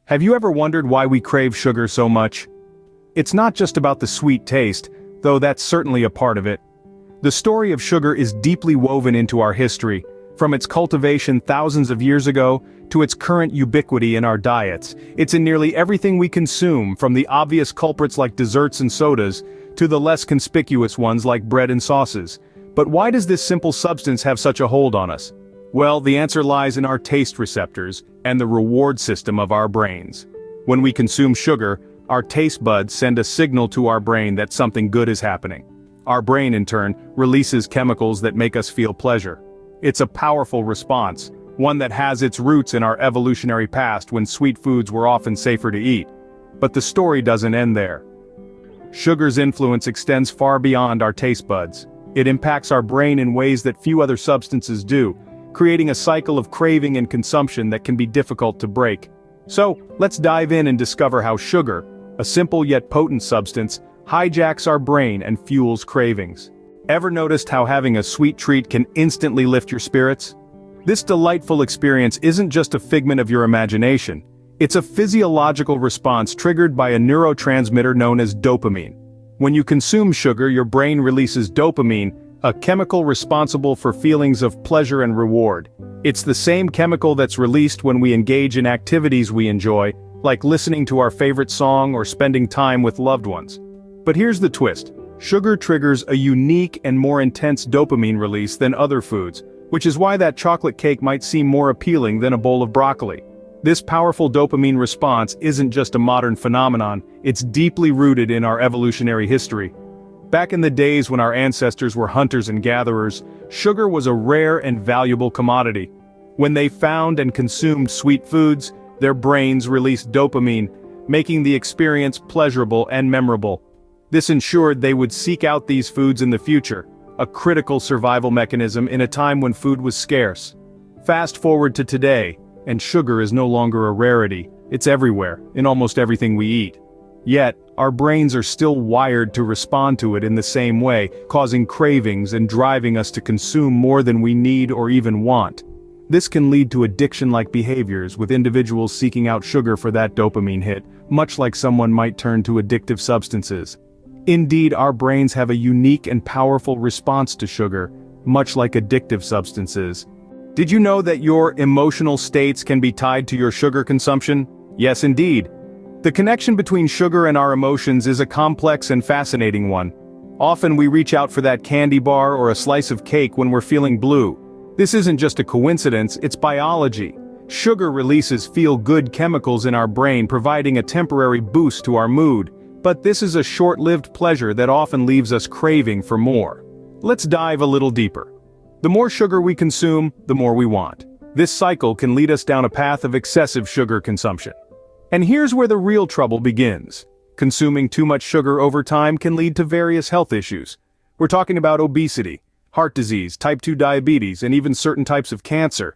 Have you ever wondered why we crave sugar so much? It's not just about the sweet taste, though that's certainly a part of it. The story of sugar is deeply woven into our history, from its cultivation thousands of years ago to its current ubiquity in our diets. It's in nearly everything we consume, from the obvious culprits like desserts and sodas, to the less conspicuous ones like bread and sauces. But why does this simple substance have such a hold on us? Well, the answer lies in our taste receptors and the reward system of our brains. When we consume sugar, our taste buds send a signal to our brain that something good is happening. Our brain, in turn, releases chemicals that make us feel pleasure. It's a powerful response, one that has its roots in our evolutionary past when sweet foods were often safer to eat. But the story doesn't end there. Sugar's influence extends far beyond our taste buds. It impacts our brain in ways that few other substances do, creating a cycle of craving and consumption that can be difficult to break. So, let's dive in and discover how sugar, a simple yet potent substance, hijacks our brain and fuels cravings. Ever noticed how having a sweet treat can instantly lift your spirits? This delightful experience isn't just a figment of your imagination. It's a physiological response triggered by a neurotransmitter known as dopamine. When you consume sugar, your brain releases dopamine, a chemical responsible for feelings of pleasure and reward. It's the same chemical that's released when we engage in activities we enjoy, like listening to our favorite song or spending time with loved ones. But here's the twist. Sugar triggers a unique and more intense dopamine release than other foods, which is why that chocolate cake might seem more appealing than a bowl of broccoli. This powerful dopamine response isn't just a modern phenomenon, it's deeply rooted in our evolutionary history. Back in the days when our ancestors were hunters and gatherers, sugar was a rare and valuable commodity. When they found and consumed sweet foods, their brains released dopamine, making the experience pleasurable and memorable. This ensured they would seek out these foods in the future, a critical survival mechanism in a time when food was scarce. Fast forward to today, and sugar is no longer a rarity, it's everywhere, in almost everything we eat. Yet, our brains are still wired to respond to it in the same way, causing cravings and driving us to consume more than we need or even want. This can lead to addiction-like behaviors, with individuals seeking out sugar for that dopamine hit, much like someone might turn to addictive substances. Indeed, our brains have a unique and powerful response to sugar, much like addictive substances. Did you know that your emotional states can be tied to your sugar consumption? Yes, indeed. The connection between sugar and our emotions is a complex and fascinating one. Often we reach out for that candy bar or a slice of cake when we're feeling blue. This isn't just a coincidence, it's biology. Sugar releases feel-good chemicals in our brain, providing a temporary boost to our mood. But this is a short-lived pleasure that often leaves us craving for more. Let's dive a little deeper. The more sugar we consume, the more we want. This cycle can lead us down a path of excessive sugar consumption. And here's where the real trouble begins. Consuming too much sugar over time can lead to various health issues. We're talking about obesity, heart disease, type 2 diabetes, and even certain types of cancer.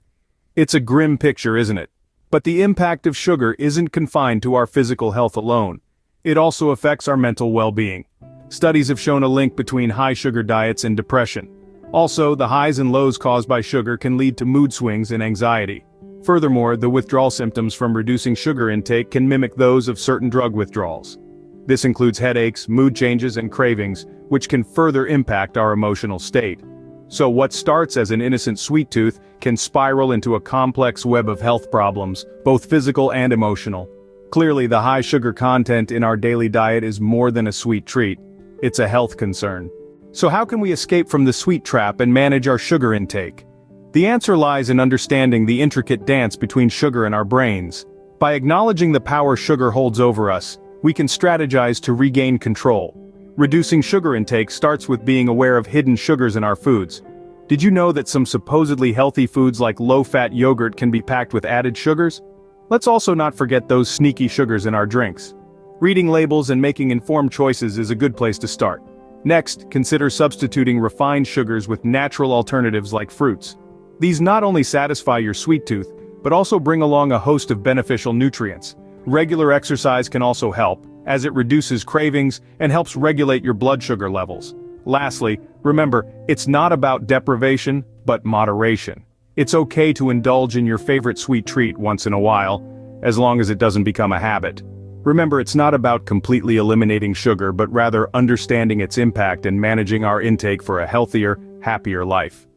It's a grim picture, isn't it? But the impact of sugar isn't confined to our physical health alone. It also affects our mental well-being. Studies have shown a link between high sugar diets and depression. Also, the highs and lows caused by sugar can lead to mood swings and anxiety. Furthermore, the withdrawal symptoms from reducing sugar intake can mimic those of certain drug withdrawals. This includes headaches, mood changes, and cravings, which can further impact our emotional state. So what starts as an innocent sweet tooth can spiral into a complex web of health problems, both physical and emotional. Clearly, the high sugar content in our daily diet is more than a sweet treat. It's a health concern. So how can we escape from the sweet trap and manage our sugar intake? The answer lies in understanding the intricate dance between sugar and our brains. By acknowledging the power sugar holds over us, we can strategize to regain control. Reducing sugar intake starts with being aware of hidden sugars in our foods. Did you know that some supposedly healthy foods like low-fat yogurt can be packed with added sugars? Let's also not forget those sneaky sugars in our drinks. Reading labels and making informed choices is a good place to start. Next, consider substituting refined sugars with natural alternatives like fruits. These not only satisfy your sweet tooth, but also bring along a host of beneficial nutrients. Regular exercise can also help, as it reduces cravings and helps regulate your blood sugar levels. Lastly, remember, it's not about deprivation, but moderation. It's okay to indulge in your favorite sweet treat once in a while. as long as it doesn't become a habit. Remember, it's not about completely eliminating sugar but rather understanding its impact and managing our intake for a healthier, happier life.